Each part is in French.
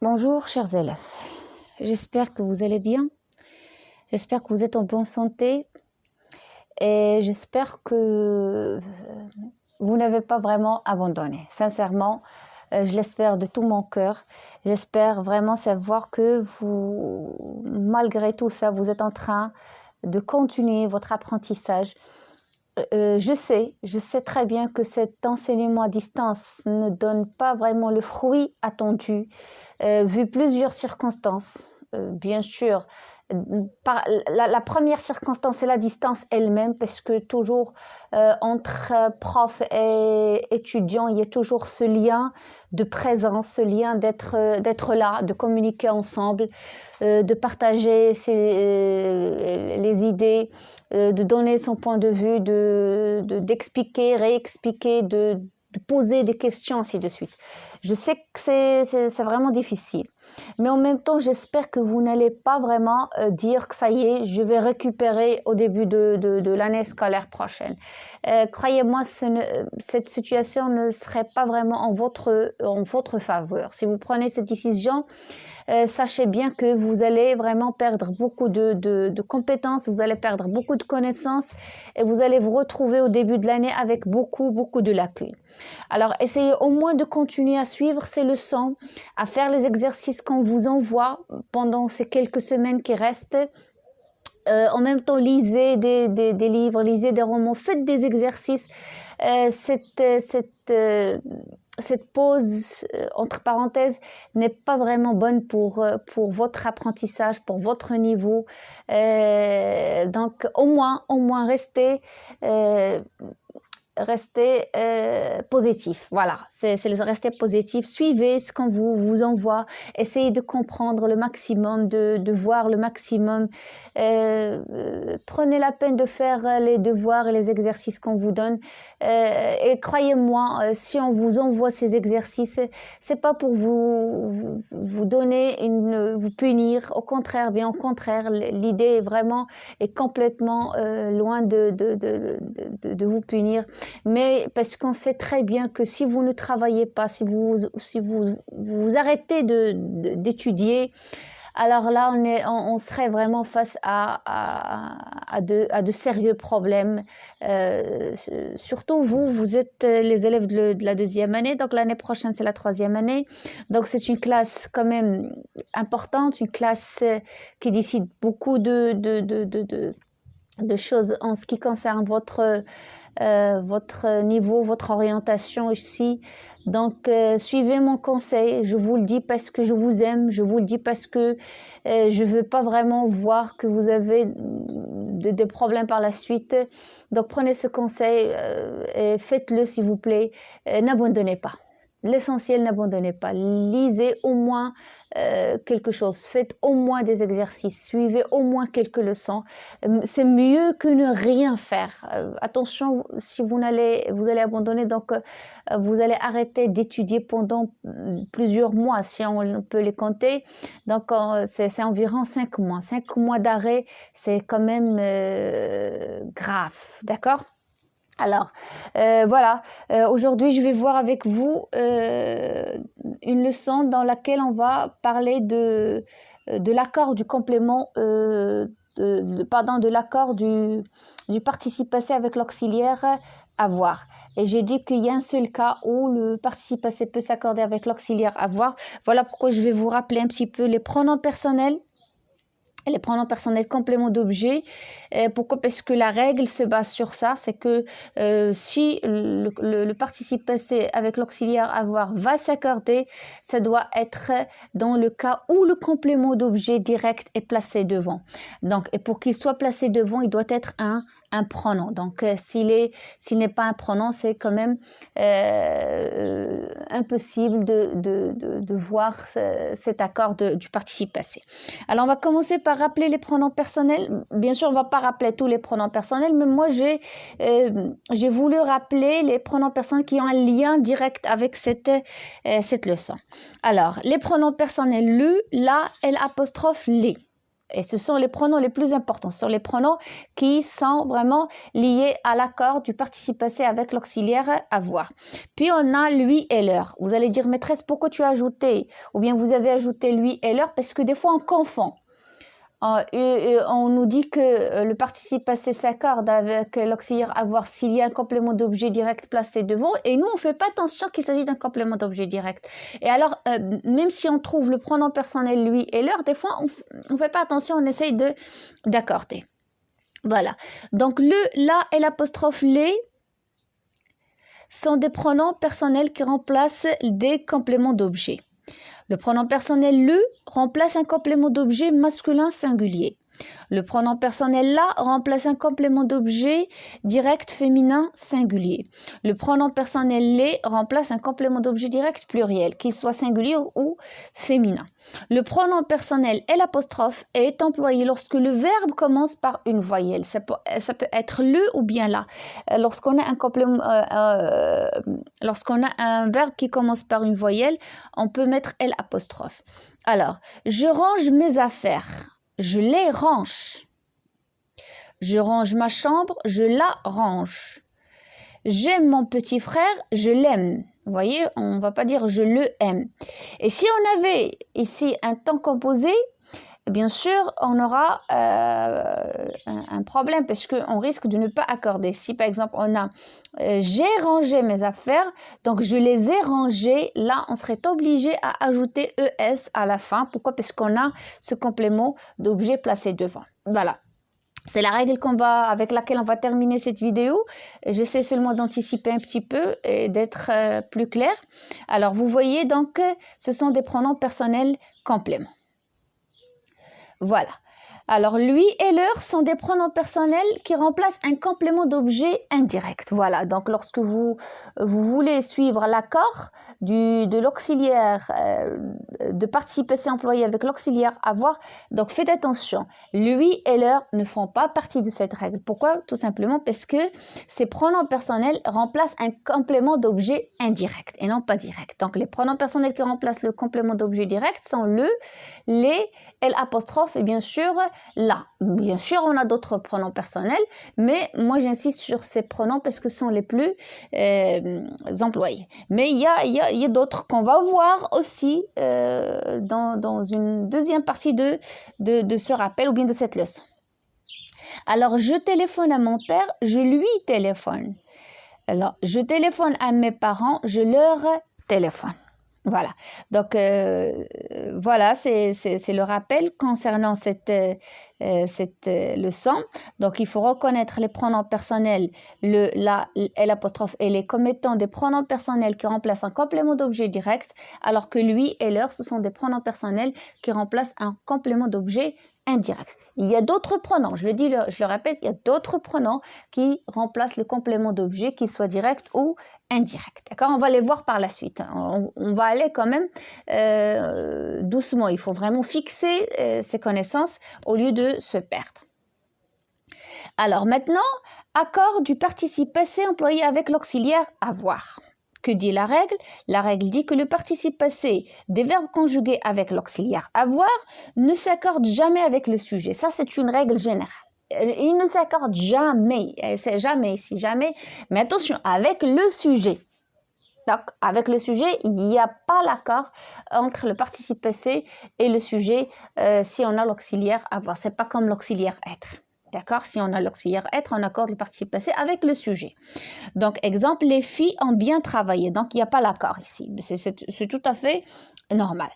Bonjour chers élèves, j'espère que vous allez bien, j'espère que vous êtes en bonne santé et j'espère que vous n'avez pas vraiment abandonné. Sincèrement, je l'espère de tout mon cœur. J'espère vraiment savoir que vous, malgré tout ça, vous êtes en train de continuer votre apprentissage. Je sais très bien que cet enseignement à distance ne donne pas vraiment le fruit attendu, vu plusieurs circonstances. Bien sûr, la première circonstance, c'est la distance elle-même, parce que toujours entre prof et étudiant, il y a toujours ce lien de présence, ce lien d'être là, de communiquer ensemble, de partager les idées, de donner son point de vue, d'expliquer, réexpliquer, de poser des questions, ainsi de suite. Je sais que c'est vraiment difficile, mais en même temps, j'espère que vous n'allez pas vraiment dire que ça y est, je vais récupérer au début de l'année scolaire prochaine. Croyez-moi, cette situation ne serait pas vraiment en votre faveur. Si vous prenez cette décision, sachez bien que vous allez vraiment perdre beaucoup de compétences, vous allez perdre beaucoup de connaissances et vous allez vous retrouver au début de l'année avec beaucoup de lacunes. Alors, essayez au moins de continuer à suivre ces leçons, à faire les exercices qu'on vous envoie pendant ces quelques semaines qui restent. En même temps, lisez des livres, lisez des romans, faites des exercices. Cette pause, entre parenthèses, n'est pas vraiment bonne pour votre apprentissage, pour votre niveau. Donc, au moins restez positif. Voilà, c'est rester positif. Suivez ce qu'on vous envoie. Essayez de comprendre le maximum, de voir le maximum. Prenez la peine de faire les devoirs et les exercices qu'on vous donne. Et croyez-moi, si on vous envoie ces exercices, c'est pas pour vous donner vous punir. Au contraire, bien au contraire, l'idée est complètement loin de vous punir. Mais parce qu'on sait très bien que si vous ne travaillez pas, si vous arrêtez d'étudier, alors là, on serait vraiment face à de sérieux problèmes. Surtout vous êtes les élèves de la deuxième année, donc l'année prochaine, c'est la troisième année. Donc, c'est une classe quand même importante, une classe qui décide beaucoup de choses en ce qui concerne votre niveau, votre orientation ici. Donc, suivez mon conseil. Je vous le dis parce que je vous aime. Je vous le dis parce que je ne veux pas vraiment voir que vous avez des problèmes par la suite. Donc, prenez ce conseil et faites-le, s'il vous plaît. N'abandonnez pas. L'essentiel, n'abandonnez pas. Lisez au moins quelque chose. Faites au moins des exercices. Suivez au moins quelques leçons. C'est mieux que ne rien faire. Attention, si vous allez abandonner, donc vous allez arrêter d'étudier pendant plusieurs mois, si on peut les compter. Donc, c'est environ 5 mois. 5 mois d'arrêt, c'est quand même grave. D'accord ? Alors, voilà, aujourd'hui, je vais voir avec vous une leçon dans laquelle on va parler de l'accord du complément, de l'accord du participe passé avec l'auxiliaire avoir. Et j'ai dit qu'il y a un seul cas où le participe passé peut s'accorder avec l'auxiliaire avoir. Voilà pourquoi je vais vous rappeler un petit peu les pronoms personnels. Les pronoms personnels complément d'objet. Pourquoi? Parce que la règle se base sur ça, c'est que si le participe passé avec l'auxiliaire avoir va s'accorder, ça doit être dans le cas où le complément d'objet direct est placé devant. Donc, et pour qu'il soit placé devant, il doit être un pronom. Donc, s'il n'est pas un pronom, c'est quand même impossible de voir cet accord du participe passé. Alors, on va commencer par rappeler les pronoms personnels. Bien sûr, on ne va pas rappeler tous les pronoms personnels, mais moi, j'ai voulu rappeler les pronoms personnels qui ont un lien direct avec cette leçon. Alors, les pronoms personnels le, la, l'apostrophe, les. Et ce sont les pronoms les plus importants. Ce sont les pronoms qui sont vraiment liés à l'accord du participe passé avec l'auxiliaire avoir. Puis on a lui et leur. Vous allez dire, maîtresse, pourquoi tu as ajouté? Ou bien vous avez ajouté lui et leur, parce que des fois on confond. On nous dit que le participe passé s'accorde avec l'auxiliaire avoir s'il y a un complément d'objet direct placé devant, et nous on ne fait pas attention qu'il s'agit d'un complément d'objet direct. Et alors même si on trouve le pronom personnel lui et leur, des fois on ne fait pas attention, on essaye d'accorder. Voilà, donc le, la et l'apostrophe les sont des pronoms personnels qui remplacent des compléments d'objet. Le pronom personnel le remplace un complément d'objet masculin singulier. Le pronom personnel la remplace un complément d'objet direct féminin singulier. Le pronom personnel les remplace un complément d'objet direct pluriel, qu'il soit singulier ou féminin. Le pronom personnel et l'apostrophe est employé lorsque le verbe commence par une voyelle. Ça peut être le ou bien la. Lorsqu'on a un verbe qui commence par une voyelle, on peut mettre l'apostrophe. Alors, je range mes affaires. Je les range. Je range ma chambre, je la range. J'aime mon petit frère, je l'aime. Vous voyez, on ne va pas dire je le aime. Et si on avait ici un temps composé, bien sûr, on aura un problème parce qu'on risque de ne pas accorder. Si par exemple on a j'ai rangé mes affaires, donc je les ai rangées, là on serait obligé à ajouter ES à la fin. Pourquoi? Parce qu'on a ce complément d'objet placé devant. Voilà. C'est la règle avec laquelle on va terminer cette vidéo. J'essaie seulement d'anticiper un petit peu et d'être plus clair. Alors vous voyez donc, ce sont des pronoms personnels compléments. Voilà. Alors, lui et leur sont des pronoms personnels qui remplacent un complément d'objet indirect. Voilà. Donc, lorsque vous voulez suivre l'accord de l'auxiliaire, de participe passé employé avec l'auxiliaire avoir, donc faites attention. Lui et leur ne font pas partie de cette règle. Pourquoi? Tout simplement parce que ces pronoms personnels remplacent un complément d'objet indirect et non pas direct. Donc, les pronoms personnels qui remplacent le complément d'objet direct sont le, les, l'apostrophe et bien sûr la. Bien sûr, on a d'autres pronoms personnels, mais moi j'insiste sur ces pronoms parce que ce sont les plus employés. Mais il y a d'autres qu'on va voir aussi dans une deuxième partie de ce rappel ou bien de cette leçon. Alors, je téléphone à mon père, je lui téléphone. Alors, je téléphone à mes parents, je leur téléphone. Voilà, donc voilà, c'est le rappel concernant cette leçon. Donc, il faut reconnaître les pronoms personnels, le, la, l'apostrophe et les comme étant des pronoms personnels qui remplacent un complément d'objet direct, alors que lui et leur, ce sont des pronoms personnels qui remplacent un complément d'objet indirect. Il y a d'autres pronoms, je le répète, il y a d'autres pronoms qui remplacent le complément d'objet, qu'il soit direct ou indirect. D'accord? On va les voir par la suite. On va aller quand même doucement. Il faut vraiment fixer ces connaissances au lieu de se perdre. Alors maintenant, accord du participe passé employé avec l'auxiliaire avoir. Que dit la règle? La règle dit que le participe passé des verbes conjugués avec l'auxiliaire avoir ne s'accorde jamais avec le sujet. Ça, c'est une règle générale. Il ne s'accorde jamais, c'est jamais, si jamais, mais attention, avec le sujet. Donc, avec le sujet, il n'y a pas l'accord entre le participe passé et le sujet si on a l'auxiliaire avoir. C'est pas comme l'auxiliaire être. D'accord? Si on a l'auxiliaire être, on accorde le participe passé avec le sujet. Donc, exemple, les filles ont bien travaillé. Donc, il n'y a pas l'accord ici. C'est tout à fait normal.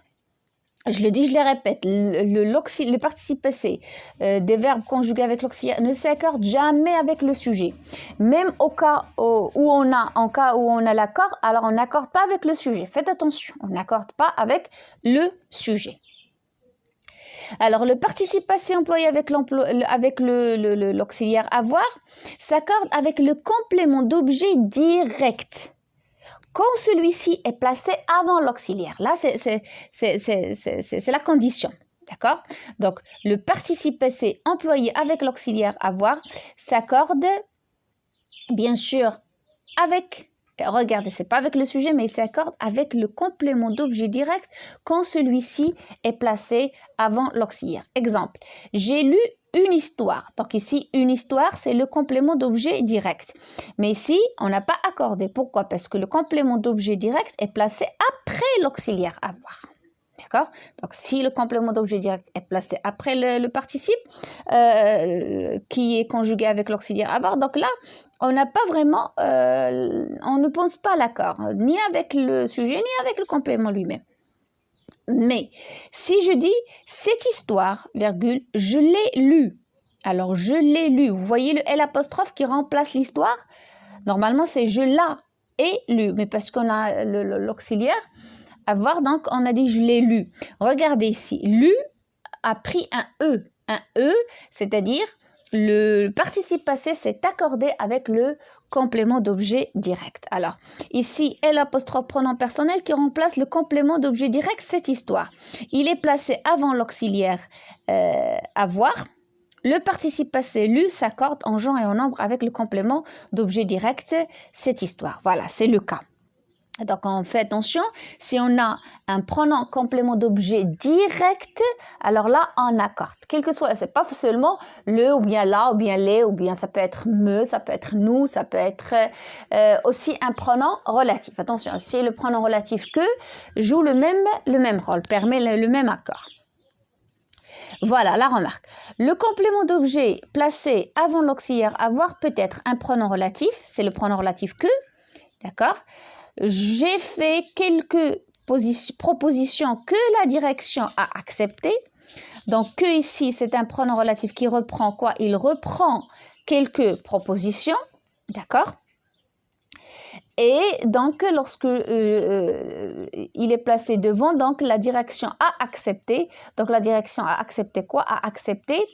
Je le dis, je le répète, le participe passé des verbes conjugués avec l'auxiliaire ne s'accorde jamais avec le sujet. Même au cas où on a l'accord, alors on n'accorde pas avec le sujet. Faites attention, on n'accorde pas avec le sujet. Alors, le participe passé employé avec l'auxiliaire avoir s'accorde avec le complément d'objet direct quand celui-ci est placé avant l'auxiliaire. Là, c'est la condition. D'accord? Donc, le participe passé employé avec l'auxiliaire avoir s'accorde, bien sûr, avec regardez, c'est pas avec le sujet, mais il s'accorde avec le complément d'objet direct quand celui-ci est placé avant l'auxiliaire. Exemple, j'ai lu une histoire. Donc ici, une histoire, c'est le complément d'objet direct. Mais ici, on n'a pas accordé. Pourquoi? Parce que le complément d'objet direct est placé après l'auxiliaire avoir. D'accord? Donc, si le complément d'objet direct est placé après le participe, qui est conjugué avec l'auxiliaire avoir, donc là, on n'a pas vraiment, on ne pense pas l'accord, ni avec le sujet, ni avec le complément lui-même. Mais si je dis cette histoire, virgule, je l'ai lue. Alors, je l'ai lue. Vous voyez le L apostrophe qui remplace l'histoire? Normalement, c'est je l'ai lu. Mais parce qu'on a l'auxiliaire, avoir, donc on a dit je l'ai lu. Regardez ici, lu a pris un E. Un E, c'est-à-dire le participe passé s'est accordé avec le complément d'objet direct. Alors, ici, L apostrophe pronom personnel qui remplace le complément d'objet direct, cette histoire. Il est placé avant l'auxiliaire avoir. Le participe passé lu s'accorde en genre et en nombre avec le complément d'objet direct, cette histoire. Voilà, c'est le cas. Donc, on fait attention, si on a un pronom complément d'objet direct, alors là, on accorde. Quel que soit, c'est pas seulement le ou bien la ou bien les ou bien ça peut être me, ça peut être nous, ça peut être aussi un pronom relatif. Attention, si le pronom relatif que joue le même rôle, permet le même accord. Voilà la remarque. Le complément d'objet placé avant l'auxiliaire avoir peut être un pronom relatif, c'est le pronom relatif que, d'accord? J'ai fait quelques propositions que la direction a acceptées. Donc, que ici, c'est un pronom relatif qui reprend quoi? Il reprend quelques propositions, d'accord? Et donc, lorsque il est placé devant, donc la direction a accepté. Donc, la direction a accepté quoi? A accepté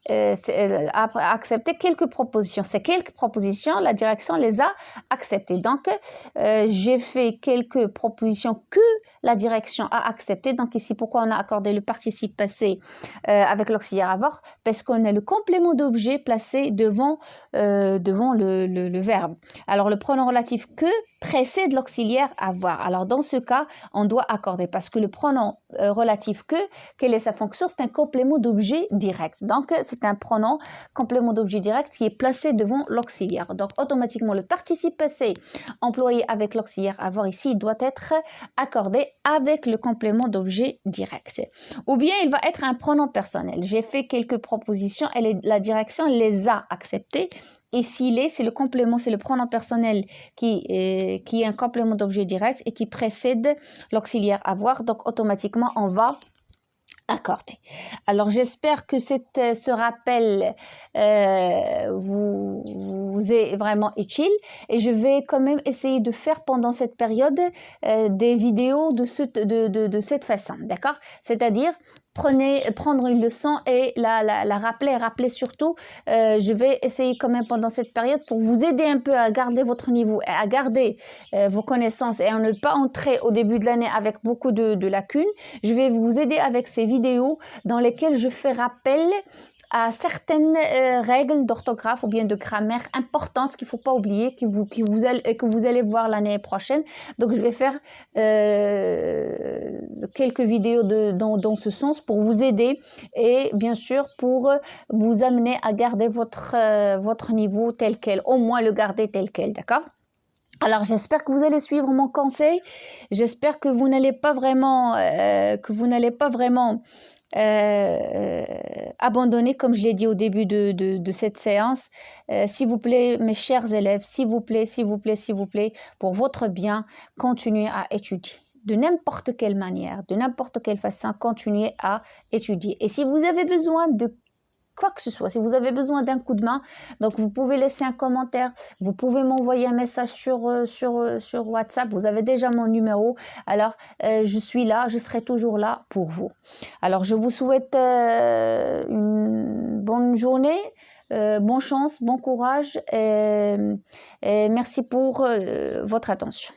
a accepté quelques propositions. Ces quelques propositions, la direction les a acceptées. Donc, j'ai fait quelques propositions que la direction a acceptées. Donc, ici, pourquoi on a accordé le participe passé avec l'auxiliaire avoir? Parce qu'on a le complément d'objet placé devant le verbe. Alors, le pronom relatif que précède l'auxiliaire avoir. Alors, dans ce cas, on doit accorder parce que le pronom relatif que, quelle est sa fonction? C'est un complément d'objet direct. Donc, c'est un pronom complément d'objet direct qui est placé devant l'auxiliaire. Donc, automatiquement, le participe passé employé avec l'auxiliaire avoir ici doit être accordé avec le complément d'objet direct. Ou bien, il va être un pronom personnel. J'ai fait quelques propositions et la direction les a acceptées. Et s'il est, c'est le complément, c'est le pronom personnel qui est un complément d'objet direct et qui précède l'auxiliaire avoir. Donc, automatiquement, on va accorder. Alors, j'espère que ce rappel vous est vraiment utile et je vais quand même essayer de faire pendant cette période des vidéos de cette façon, d'accord? C'est-à-dire, prendre une leçon et la rappeler surtout. Je vais essayer quand même pendant cette période pour vous aider un peu à garder votre niveau et à garder vos connaissances et à ne pas entrer au début de l'année avec beaucoup de lacunes. Je vais vous aider avec ces vidéos dans lesquelles je fais rappel à certaines règles d'orthographe ou bien de grammaire importantes qu'il ne faut pas oublier, que vous allez voir l'année prochaine. Donc, je vais faire quelques vidéos dans ce sens pour vous aider et bien sûr pour vous amener à garder votre niveau tel quel, au moins le garder tel quel, d'accord? Alors, j'espère que vous allez suivre mon conseil. J'espère que vous n'allez pas vraiment abandonner, comme je l'ai dit au début de cette séance. S'il vous plaît, mes chers élèves, s'il vous plaît, pour votre bien, continuez à étudier. De n'importe quelle manière, de n'importe quelle façon, continuez à étudier. Et si vous avez besoin de quoi que ce soit, si vous avez besoin d'un coup de main, donc vous pouvez laisser un commentaire, vous pouvez m'envoyer un message sur WhatsApp, vous avez déjà mon numéro, alors je suis là, je serai toujours là pour vous. Alors je vous souhaite une bonne journée, bonne chance, bon courage et merci pour votre attention.